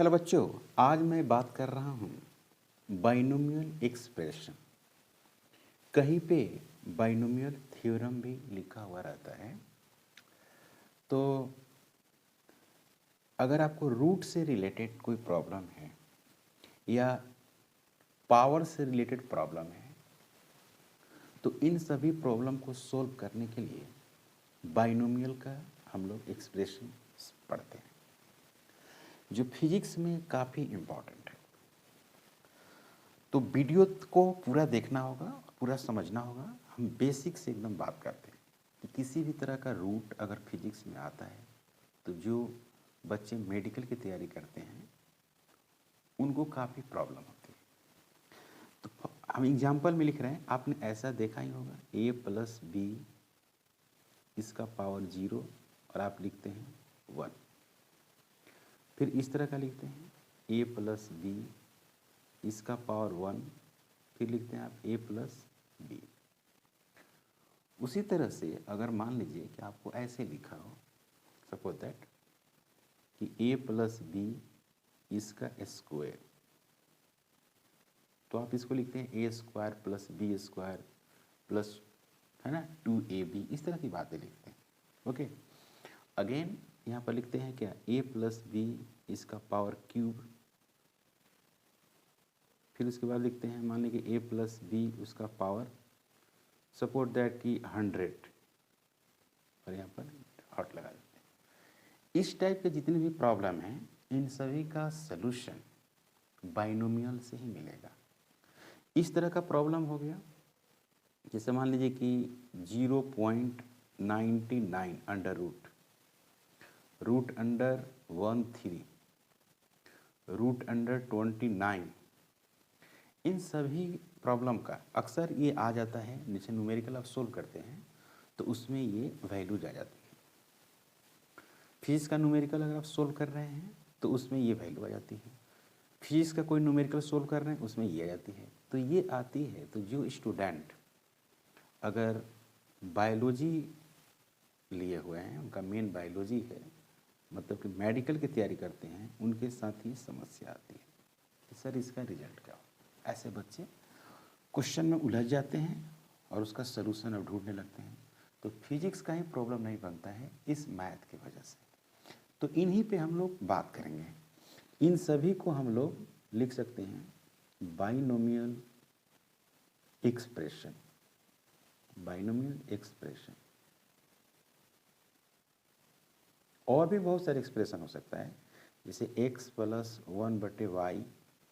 Hello बच्चों, आज मैं बात कर रहा हूँ बाइनोमियल एक्सप्रेशन। कहीं पे बाइनोमियल थ्योरम भी लिखा हुआ रहता है। तो अगर आपको रूट से रिलेटेड कोई प्रॉब्लम है या पावर से रिलेटेड प्रॉब्लम है, तो इन सभी प्रॉब्लम को सोल्व करने के लिए बाइनोमियल का हम लोग एक्सप्रेशन पढ़ते हैं, जो फिजिक्स में काफ़ी इम्पोर्टेंट है। तो वीडियो को पूरा देखना होगा, पूरा समझना होगा। हम बेसिक से एकदम बात करते हैं कि किसी भी तरह का रूट अगर फिजिक्स में आता है तो जो बच्चे मेडिकल की तैयारी करते हैं उनको काफ़ी प्रॉब्लम होती है। तो हम एग्जाम्पल में लिख रहे हैं, आपने ऐसा देखा ही होगा a प्लस बी इसका पावर 0 और आप लिखते हैं 1। फिर इस तरह का लिखते हैं a प्लस बी इसका पावर 1, फिर लिखते हैं आप a प्लस बी। उसी तरह से अगर मान लीजिए कि आपको ऐसे लिखा हो, सपोज दैट कि a प्लस बी इसका स्क्वायर, तो आप इसको लिखते हैं a square plus B square plus, है ना, 2ab। इस तरह की बातें लिखते हैं। ओके, अगेन यहाँ पर लिखते हैं क्या, a प्लस बी इसका पावर क्यूब। फिर उसके बाद लिखते हैं, मान लीजिए कि a प्लस बी उसका पावर सपोर्ट दैट की 100, और यहाँ पर हॉट लगा देते हैं। इस टाइप के जितने भी प्रॉब्लम हैं, इन सभी का सलूशन बाइनोमियल से ही मिलेगा। इस तरह का प्रॉब्लम हो गया, जैसे मान लीजिए कि 0.99 under root under 13 root under 29। इन सभी प्रॉब्लम का अक्सर ये आ जाता है, जैसे न्यूमेरिकल आप सोल्व करते हैं तो उसमें ये वैल्यूज आ जाती है। फिजिक्स का न्यूमेरिकल अगर आप सोल्व कर रहे हैं तो उसमें ये वैल्यू आ जाती है। फिजिक्स का कोई न्यूमेरिकल सोल्व कर रहे हैं उसमें ये आ जाती है। तो ये आती है, तो जो स्टूडेंट अगर बायोलॉजी लिए हुए हैं, उनका मेन बायोलॉजी है, मतलब कि मेडिकल की तैयारी करते हैं, उनके साथ ही समस्या आती है कि सर इसका रिजल्ट क्या हो। ऐसे बच्चे क्वेश्चन में उलझ जाते हैं और उसका सलूशन अब ढूंढने लगते हैं। तो फिजिक्स का ही प्रॉब्लम नहीं बनता है इस मैथ की वजह से। तो इन्हीं पे हम लोग बात करेंगे। इन सभी को हम लोग लिख सकते हैं बाइनोमियल एक्सप्रेशन। बाइनोमियल एक्सप्रेशन, और भी बहुत सारे एक्सप्रेशन हो सकता है, जैसे x प्लस 1/y,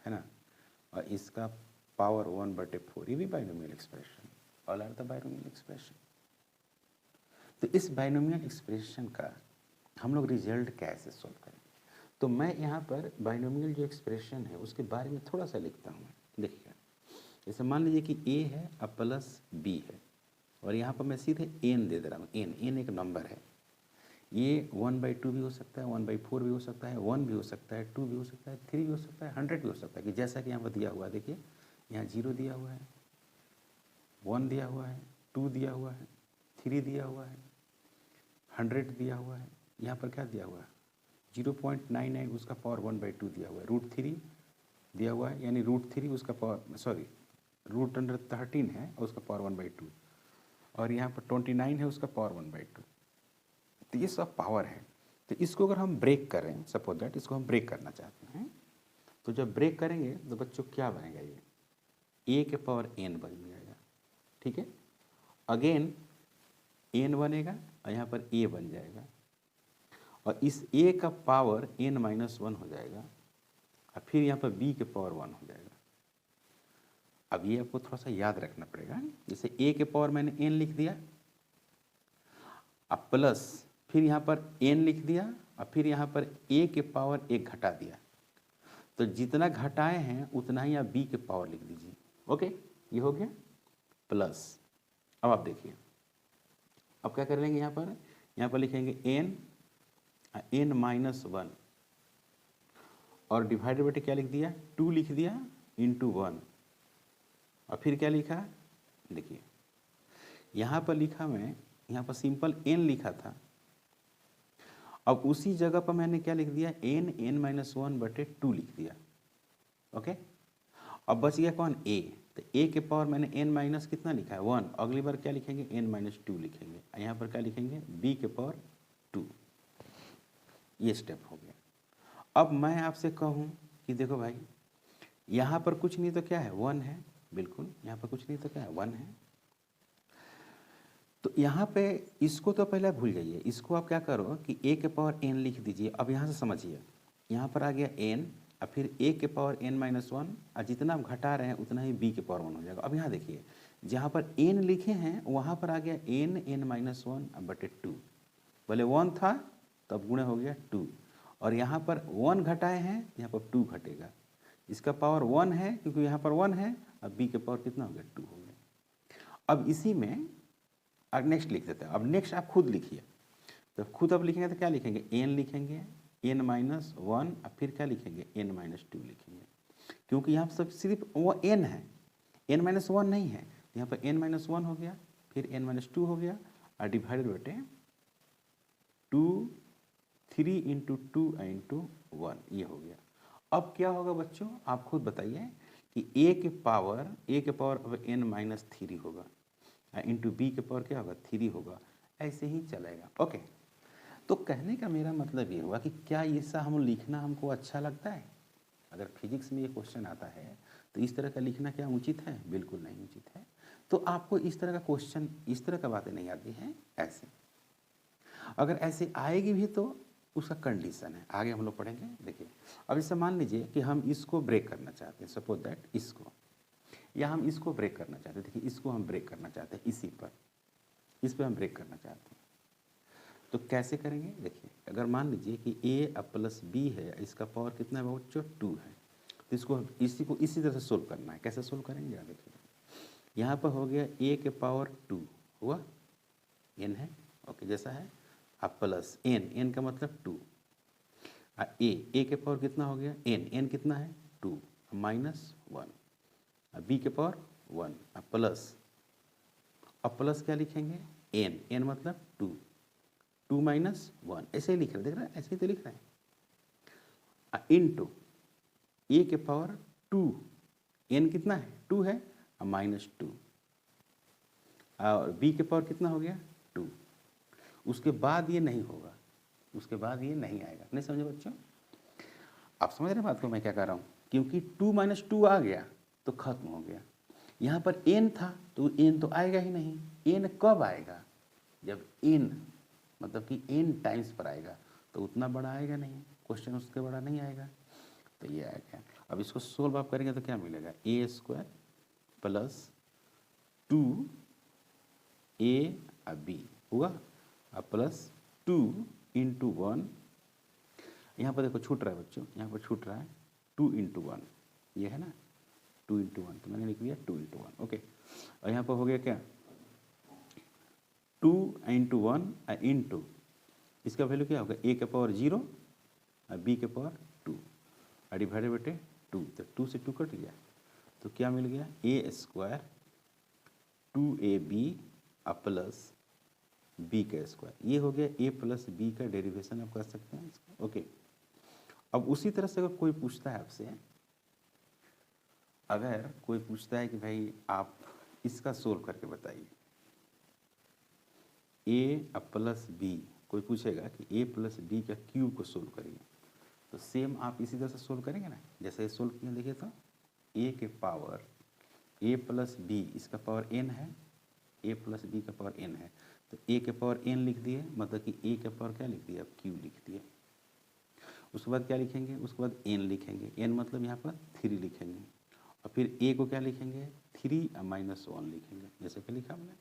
है ना, और इसका पावर 1/4, ये भी binomial expression. All are the binomial expression. तो इस बाइनोमियल एक्सप्रेशन का हम लोग रिजल्ट कैसे सोल्व करेंगे? तो मैं यहाँ पर बाइनोमियल जो एक्सप्रेशन है उसके बारे में थोड़ा सा लिखता हूँ। देखिए, जैसे मान लीजिए कि a है और प्लस b है, और यहाँ पर मैं सीधे n दे दे रहा हूँ। n एक नंबर है। ये 1/2 भी हो सकता है, 1/4 भी हो सकता है, 1 भी हो सकता है, 2 भी हो सकता है, 3 भी हो सकता है, 100 भी हो सकता है। कि जैसा कि यहाँ पर दिया हुआ है, देखिए यहाँ 0 दिया हुआ है, 1 दिया हुआ है, 2 दिया हुआ है, 3 दिया हुआ है, 100 दिया हुआ है। यहाँ पर क्या दिया हुआ है, 0.99 उसका पावर 1/2 दिया हुआ है, √3 दिया हुआ है, यानी √3 उसका पावर, सॉरी रूट अंडर 13 है और उसका पावर 1/2, और यहाँ पर 29 है उसका पावर 1/2। तो ये सब पावर है। तो इसको अगर हम ब्रेक करें, सपोज दैट इसको हम ब्रेक करना चाहते हैं, तो जब ब्रेक करेंगे तो बच्चों क्या बनेगा, ये a के पावर n बन जाएगा। ठीक है, अगेन n बनेगा और यहाँ पर a बन जाएगा, और इस a का पावर n-1 हो जाएगा, और फिर यहाँ पर b के पावर 1 हो जाएगा। अब ये आपको थोड़ा सा याद रखना पड़ेगा। जैसे a के पावर मैंने n लिख दिया, अब प्लस फिर यहाँ पर n लिख दिया, और फिर यहाँ पर a के पावर 1 घटा दिया। तो जितना घटाए हैं उतना ही आप b के पावर लिख दीजिए। ओके, ये हो गया प्लस। अब आप देखिए, अब क्या कर लेंगे, यहाँ पर लिखेंगे n-1, और डिवाइडेड बाय क्या लिख दिया, 2 लिख दिया इंटू 1, और फिर क्या लिखा, देखिए यहाँ पर लिखा मैं, यहाँ पर सिंपल n लिखा था, अब उसी जगह पर मैंने क्या लिख दिया, n(n-1/2) लिख दिया। ओके, अब बच गया कौन, a। तो a के पावर मैंने n माइनस कितना लिखा है 1, अगली बार क्या लिखेंगे n-2 लिखेंगे, यहाँ पर क्या लिखेंगे b के पावर 2। ये स्टेप हो गया। अब मैं आपसे कहूँ कि देखो भाई यहाँ पर कुछ नहीं तो क्या है 1 है, बिल्कुल यहाँ पर कुछ नहीं तो क्या है 1 है। तो यहाँ पे इसको तो पहले भूल जाइए, इसको आप क्या करो कि a के पावर n लिख दीजिए। अब यहाँ से समझिए, यहाँ पर आ गया n और फिर a के पावर n-1 और जितना आप घटा रहे हैं उतना ही b के पावर 1 हो जाएगा। अब यहाँ देखिए जहाँ पर n लिखे हैं वहाँ पर आ गया n(n-1/2), पहले 1 था तब गुणे हो गया 2, और यहाँ पर 1 घटाए हैं यहाँ पर 2 घटेगा, इसका पावर 1 है क्योंकि यहाँ पर 1 है, अब b के पावर कितना हो गया 2 हो गया। अब इसी में अब नेक्स्ट लिख देते हैं। अब नेक्स्ट आप खुद लिखिए, तो खुद अब लिखेंगे तो क्या लिखेंगे n लिखेंगे n-1 और फिर क्या लिखेंगे n-2 लिखेंगे, क्योंकि यहाँ सब सिर्फ वो n है, n-1 नहीं है। यहाँ पर n-1 हो गया, फिर n-2 हो गया और डिवाइडेड बटे 2, 3 × 2 × 1, ये हो गया। अब क्या होगा बच्चों आप खुद बताइए कि a के पावर अब n-3 होगा, इंटू बी के पावर क्या होगा 3 होगा, ऐसे ही चलेगा। ओके, तो कहने का मेरा मतलब ये हुआ कि क्या ऐसा हम लिखना हमको अच्छा लगता है? अगर फिजिक्स में ये क्वेश्चन आता है तो इस तरह का लिखना क्या उचित है? बिल्कुल नहीं उचित है। तो आपको इस तरह का क्वेश्चन, इस तरह का बातें नहीं आती हैं ऐसे। अगर ऐसे आएगी भी तो उसका कंडीशन है, आगे हम लोग पढ़ेंगे। देखिए अब जैसे मान लीजिए कि हम इसको ब्रेक करना चाहते हैं, सपोज दैट इसको, या हम इसको ब्रेक करना चाहते हैं। देखिए इसको हम ब्रेक करना चाहते हैं, इसी पर, इस पर हम ब्रेक करना चाहते हैं, तो कैसे करेंगे? देखिए अगर मान लीजिए कि a प्लस b है, इसका पावर कितना है बच्चों 2 है, तो इसको इसी तरह से सोल्व करना है। कैसे सोल्व करेंगे जरा देखिए, यहाँ पर हो गया a के पावर 2 हुआ, n है, ओके जैसा है, अब प्लस n का मतलब 2, a के पावर कितना हो गया n कितना है 2, -1, b के पावर 1, अब प्लस क्या लिखेंगे n मतलब 2 -1, ऐसे ही लिख रहे, देख रहे हैं ऐसे ही तो लिख रहे हैं, इंटू a के पावर 2, n कितना है 2 है, -2, और b के पावर कितना हो गया 2। उसके बाद ये नहीं होगा, उसके बाद ये नहीं आएगा। नहीं समझे बच्चों? आप समझ रहे बात को मैं क्या कर रहा हूँ? क्योंकि 2 - 2 आ गया तो खत्म हो गया। यहाँ पर n था तो n तो आएगा ही नहीं। n कब आएगा? जब n मतलब कि n टाइम्स पर आएगा, तो उतना बड़ा आएगा नहीं, क्वेश्चन उसके बड़ा नहीं आएगा, तो ये आएगा। अब इसको सोल्व आप करेंगे तो क्या मिलेगा, a² प्लस 2ab हुआ, अब प्लस 2 × 1, यहाँ पर देखो छूट रहा है बच्चों, यहाँ पर छूट रहा है 2 × 1, ये है ना 2 × 1, तो मैंने लिख दिया 2 × 1, ओके। और यहाँ पर हो गया क्या 2 × 1 इंटू, इसका वैल्यू क्या होगा a के पावर 0 और b के पावर 2 और डिवाइडेड बटे 2, तो 2 से 2 कट गया, तो क्या मिल गया a² 2ab प्लस b का स्क्वायर, ये हो गया a प्लस b का डेरिवेशन आप कर सकते हैं इसका, ओके। अब उसी तरह से अगर कोई पूछता है आपसे, अगर कोई पूछता है कि भाई आप इसका सोल्व करके बताइए, a प्लस b, कोई पूछेगा कि a प्लस b का क्यूब को सोल्व करिए, तो सेम आप इसी तरह से सोल्व करेंगे ना, जैसे ये सोल्व किए। देखिए तो a के पावर a प्लस b, इसका पावर n है, a प्लस b का पावर n है, तो a के पावर n लिख दिए, मतलब कि a के पावर क्या लिख दिया अब q लिख दिए। उसके बाद क्या लिखेंगे, उसके बाद n लिखेंगे, n मतलब यहाँ पर 3 लिखेंगे, और फिर a को क्या लिखेंगे 3 और -1 लिखेंगे, जैसे कि लिखा हमने।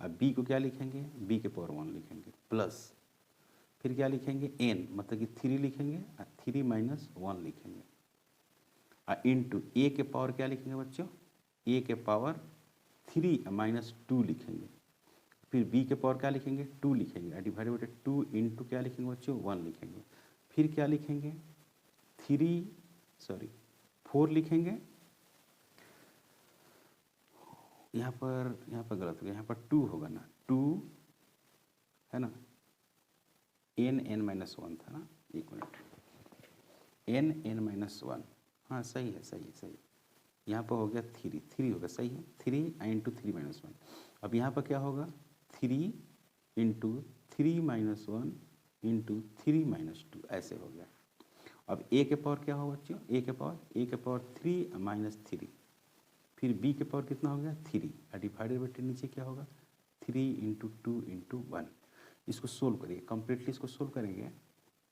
अब b को क्या लिखेंगे, b के पावर 1 लिखेंगे, प्लस फिर क्या लिखेंगे n मतलब कि 3 लिखेंगे और 3 - 1 लिखेंगे, और इंटू a के पावर क्या लिखेंगे बच्चों, a के पावर 3 और -2 लिखेंगे, फिर b के पावर क्या लिखेंगे 2 लिखेंगे, और डिवाइडेड बटे 2 इंटू क्या लिखेंगे बच्चों 1 लिखेंगे, फिर क्या लिखेंगे 4 लिखेंगे, यहाँ पर गलत हो गया, यहाँ पर 2 होगा ना, 2 है ना, n(n-1) था ना, एक मिनट, n(n-1), हाँ सही है, सही है, सही है। यहाँ पर हो गया 3 होगा, सही है, 3 इंटू 3-1। अब यहाँ पर क्या होगा, 3 इंटू 3-1 इंटू 3-2, ऐसे हो गया। अब a के पावर क्या होगा बच्चों, a के पावर 3-3, फिर b के पावर कितना हो गया 3, डिवाइडेड बाई नीचे क्या होगा 3 इंटू 2 इंटू 1। इसको सोल्व करिए, कंप्लीटली इसको सोल्व करेंगे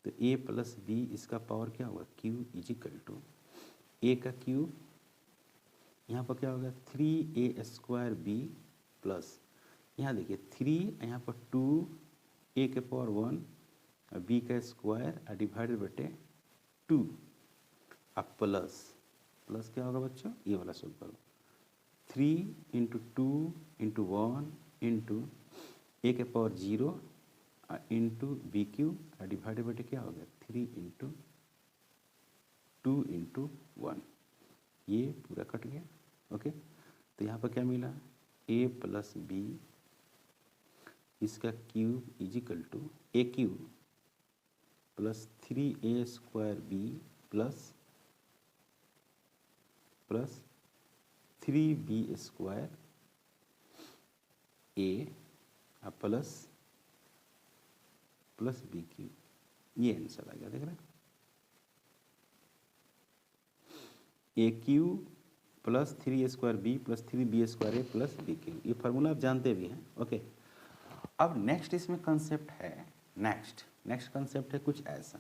तो a प्लस बी इसका पावर क्या होगा q इजिकल टू a का क्यूब, यहाँ पर क्या होगा 3a² प्लस, यहाँ देखिए 3, यहाँ पर 2, a के पावर 1 और b का स्क्वायर डिवाइडेड बटे 2, अब प्लस क्या होगा बच्चों, ये वाला सोल्व करो, 3 इंटू 2 इंटू 1 इंटू a के power 0 into B cube divided बटे क्या हो गया 3 इंटू 2 इंटू 1, ये पूरा कट गया। ओके, तो यहाँ पर क्या मिला a प्लस बी इसका cube is equal to a cube plus 3a² plus 3b² a plus B cube, ये आंसर आ गया, देख रहे हैं, A cube plus 3a² plus 3b² plus B cube, ये फार्मूला आप जानते भी हैं। ओके, अब नेक्स्ट इसमें कंसेप्ट है, नेक्स्ट कंसेप्ट है कुछ ऐसा।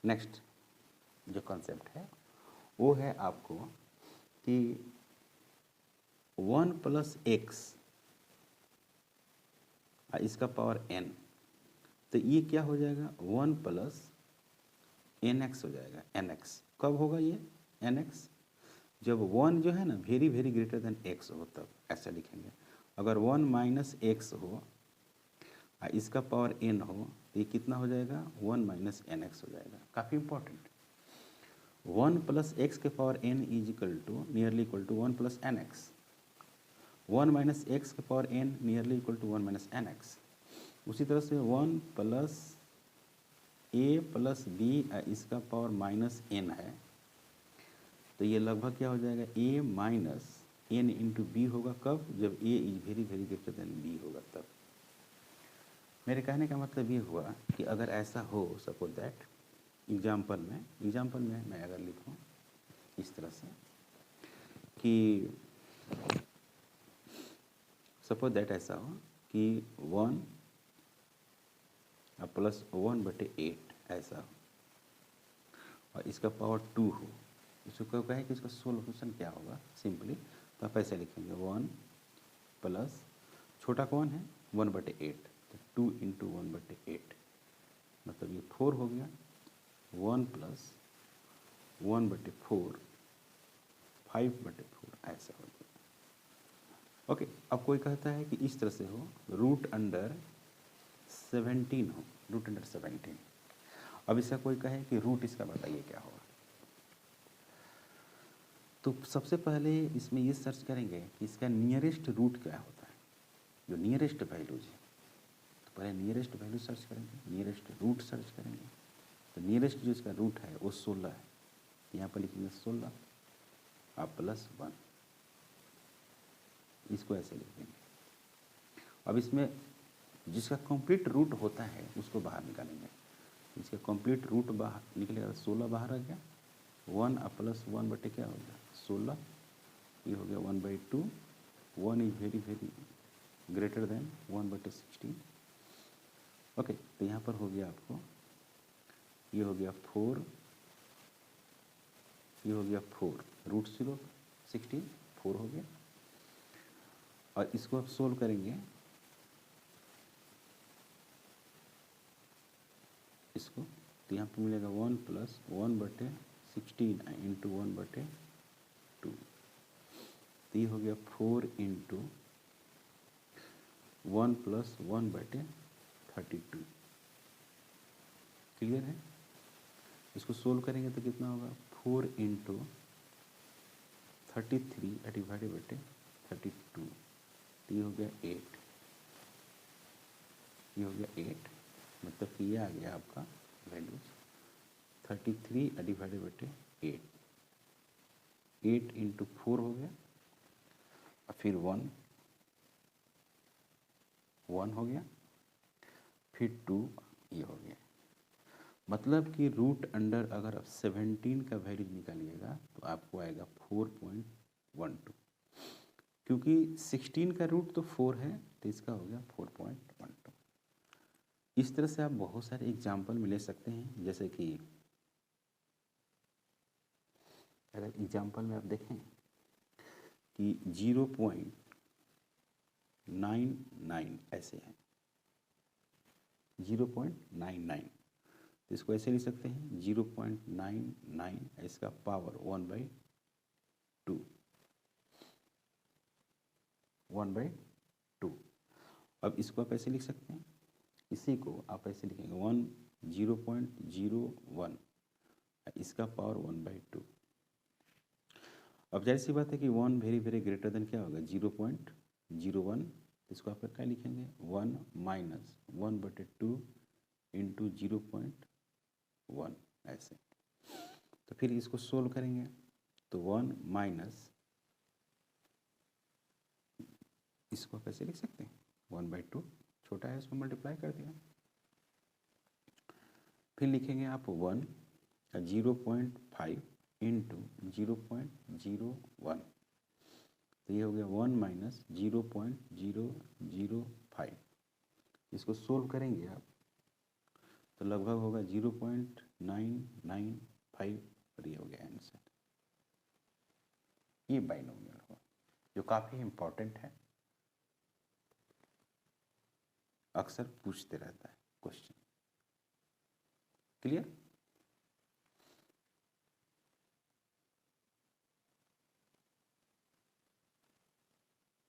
नेक्स्ट जो कंसेप्ट है वो है आपको कि 1 प्लस एक्स इसका पावर n, तो ये क्या हो जाएगा 1 प्लस nx हो जाएगा, nx कब होगा ये nx, जब 1 जो है ना very very greater then x हो, तब ऐसा लिखेंगे। अगर 1 माइनस एक्स हो इसका पावर n हो तो ये कितना हो जाएगा 1 माइनस nx हो जाएगा, काफ़ी इंपॉर्टेंट। 1 प्लस एक्स के power n is equal to nearly equal to 1 plus nx, 1 minus X के power n nearly equal to 1 minus nx। उसी तरह से 1 प्लस a प्लस बी इसका पावर माइनस n है, तो ये लगभग क्या हो जाएगा a minus n into B होगा, कब, जब a is very very greater than b होगा तब। मेरे कहने का मतलब ये हुआ कि अगर ऐसा हो, सपोज दैट एग्जाम्पल में मैं अगर लिखूं इस तरह से कि सपोज दैट ऐसा हो कि 1 प्लस 1/8 ऐसा हो और इसका पावर 2 हो, इसको कहें कि इसका सोल्यूशन क्या होगा, सिंपली तो आप ऐसे लिखेंगे 1 प्लस छोटा कौन है 1/8, तो 2 इंटू 1/8 मतलब ये 4 हो गया, 1 प्लस 1/4 5/4 ऐसा हो गया। ओके, अब कोई कहता है कि इस तरह से हो √17 हो, √17। अब इसका कोई कहे कि रूट इसका बताइए क्या होगा, तो सबसे पहले इसमें ये सर्च करेंगे कि इसका नियरेस्ट रूट क्या होता है, जो नियरेस्ट वैल्यूज है, तो पहले नियरेस्ट वैल्यू सर्च करेंगे, नियरेस्ट रूट सर्च करेंगे। तो नियरेस्ट जो इसका रूट है वो 16 है, यहाँ पर लिखेंगे 16 प्लस 1, इसको ऐसे लिख देंगे। अब इसमें जिसका कंप्लीट रूट होता है उसको बाहर निकालेंगे, इसका कंप्लीट रूट बाहर निकलेगा, 16 बाहर आ गया, 1 प्लस 1 बटे क्या हो गया 16, ये हो गया 1/2, 1 is very very greater then 1/16। Okay, तो यहाँ पर हो गया आपको, ये हो गया 4, ये हो गया 4, √16 4 हो गया। और इसको आप सोल्व करेंगे, इसको तो यहाँ पर मिलेगा 1 प्लस 1/16 इंटू 1/2, तो ये हो गया 4 इंटू 1 प्लस 1/32। क्लियर है, इसको सोल्व करेंगे तो कितना होगा 4 इंटू 33 डिवाइडेड बटे 32, तो ये हो गया 8। ये हो गया 8, मतलब कि ये आ गया आपका वैल्यूज 33 डिवाइडेड बटे 8, 8 इंटू 4 हो गया, और फिर 1 हो गया, फिर 2 ये हो गया। मतलब कि रूट अंडर अगर आप 17 का वैल्यू निकालिएगा तो आपको आएगा 4.12, क्योंकि 16 का रूट तो 4 है तो इसका हो गया 4.12। इस तरह से आप बहुत सारे एग्जाम्पल में ले सकते हैं, जैसे कि अगर एग्जाम्पल में आप देखें कि 0.99 ऐसे हैं, 0.99, तो इसको ऐसे लिख सकते हैं 0.99 इसका पावर 1/2, 1/2। अब इसको आप ऐसे लिख सकते हैं, इसी को आप ऐसे लिखेंगे 0.01, इसका पावर 1/2। अब जाहिर सी बात है कि 1 वेरी वेरी ग्रेटर देन क्या होगा 0.01, इसको आप क्या लिखेंगे 1 माइनस 1/2 इंटू 0.1 ऐसे। तो फिर इसको सोल्व करेंगे तो 1 माइनस, इसको आप ऐसे लिख सकते हैं 1/2, छोटा है उसमें मल्टीप्लाई कर दिया। फिर लिखेंगे आप 1 0.5 इंटू 0.01, तो ये हो गया 1 माइनस 0.005। इसको सोल्व करेंगे आप तो लगभग होगा 0.995, और ये हो गया आंसर। ये बाइनोमियल हुआ जो काफ़ी इम्पोर्टेंट है, अक्सर पूछते रहता है क्वेश्चन। क्लियर?